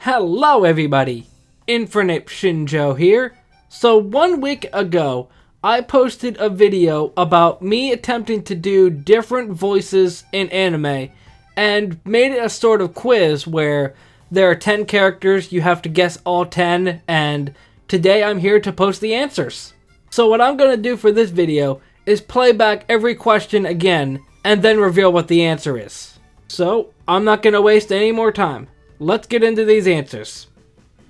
Hello everybody, Infinite Shinjo here. So 1 week ago, I posted a video about me attempting to do different voices in anime and made it a sort of quiz where there are 10 characters, you have to guess all 10, and today I'm here to post the answers. So what I'm going to do for this video is play back every question again and then reveal what the answer is. So I'm not going to waste any more time. Let's get into these answers.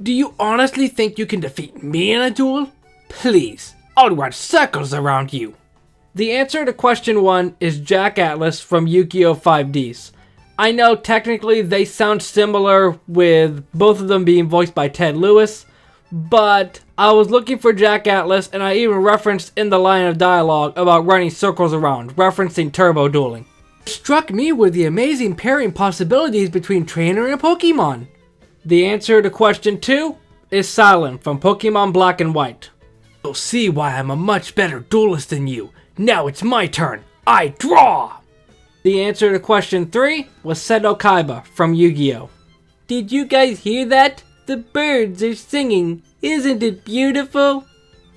Do you honestly think you can defeat me in a duel? Please, I'll run circles around you. The answer to question 1 is Jack Atlas from Yu-Gi-Oh! 5Ds. I know technically they sound similar with both of them being voiced by Ted Lewis, but I was looking for Jack Atlas and I even referenced in the line of dialogue about running circles around, referencing turbo dueling. Struck me were the amazing pairing possibilities between Trainer and Pokemon. The answer to question 2 is Silent from Pokemon Black and White. You'll see why I'm a much better duelist than you. Now it's my turn. I draw! The answer to question 3 was Seto Kaiba from Yu-Gi-Oh! Did you guys hear that? The birds are singing. Isn't it beautiful?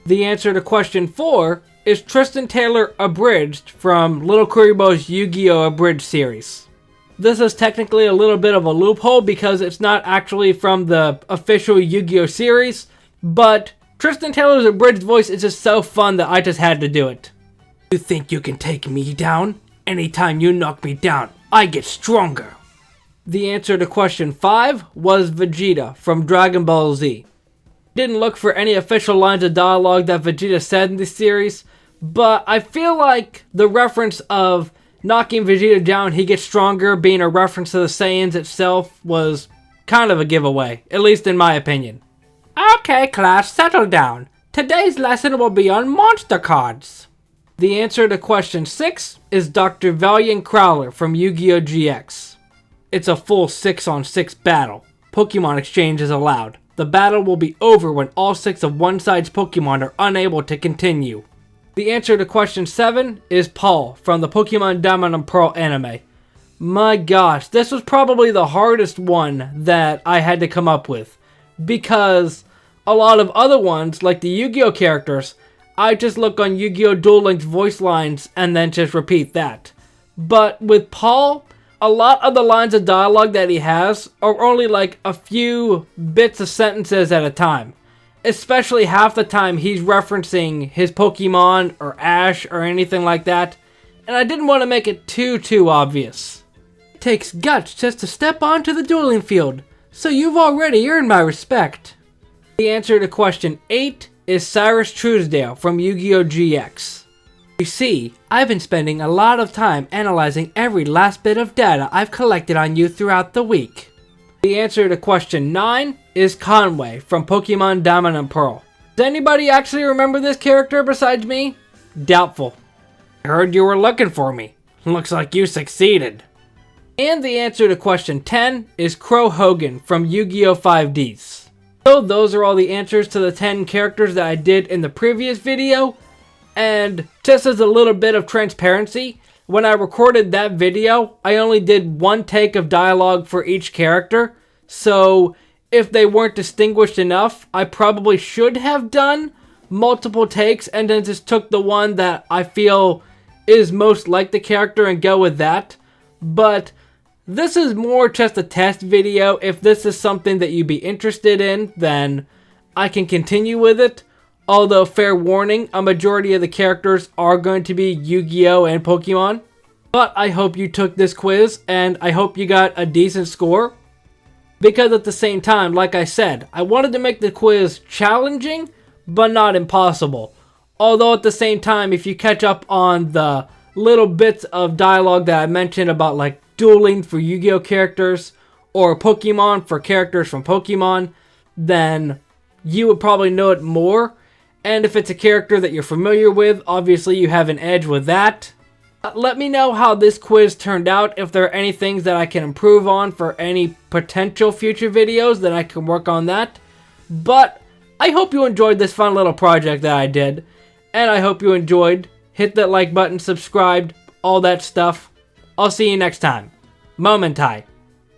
The answer to question 4 is Tristan Taylor Abridged from Little Kuribo's Yu-Gi-Oh! Abridged series. This is technically a little bit of a loophole because it's not actually from the official Yu-Gi-Oh! Series, but Tristan Taylor's Abridged voice is just so fun that I just had to do it. You think you can take me down? Anytime you knock me down, I get stronger. The answer to question 5 was Vegeta from Dragon Ball Z. Didn't look for any official lines of dialogue that Vegeta said in this series, but I feel like the reference of knocking Vegeta down, he gets stronger, being a reference to the Saiyans itself was kind of a giveaway, at least in my opinion. Okay class, settle down. Today's lesson will be on monster cards. The answer to question 6 is Dr. Valiant Crowler from Yu-Gi-Oh! GX. It's a full 6-on-6 battle. Pokemon exchange is allowed. The battle will be over when all 6 of one side's Pokemon are unable to continue. The answer to question 7 is Paul from the Pokemon Diamond and Pearl anime. My gosh, this was probably the hardest one that I had to come up with, because a lot of other ones, like the Yu-Gi-Oh! Characters, I just look on Yu-Gi-Oh! Duel Links voice lines and then just repeat that. But with Paul, a lot of the lines of dialogue that he has are only like a few bits of sentences at a time. Especially half the time he's referencing his Pokemon or Ash or anything like that. And I didn't want to make it too obvious. It takes guts just to step onto the dueling field, so you've already earned my respect. The answer to question 8 is Cyrus Truesdale from Yu-Gi-Oh! GX. You see, I've been spending a lot of time analyzing every last bit of data I've collected on you throughout the week. The answer to question 9 is Conway from Pokemon Diamond and Pearl. Does anybody actually remember this character besides me? Doubtful. I heard you were looking for me. Looks like you succeeded. And the answer to question 10 is Crow Hogan from Yu-Gi-Oh! 5Ds. So those are all the answers to the 10 characters that I did in the previous video. And just as a little bit of transparency, when I recorded that video, I only did one take of dialogue for each character. So if they weren't distinguished enough, I probably should have done multiple takes and then just took the one that I feel is most like the character and go with that. But this is more just a test video. If this is something that you'd be interested in, then I can continue with it. Although, fair warning, a majority of the characters are going to be Yu-Gi-Oh! And Pokemon. But I hope you took this quiz, and I hope you got a decent score. Because at the same time, like I said, I wanted to make the quiz challenging, but not impossible. Although at the same time, if you catch up on the little bits of dialogue that I mentioned about like dueling for Yu-Gi-Oh! Characters, or Pokemon for characters from Pokemon, then you would probably know it more. And if it's a character that you're familiar with, obviously you have an edge with that. Let me know how this quiz turned out, if there are any things that I can improve on for any potential future videos, then I can work on that. But I hope you enjoyed this fun little project that I did. And I hope you enjoyed. Hit that like button, subscribe, all that stuff. I'll see you next time. Momentai.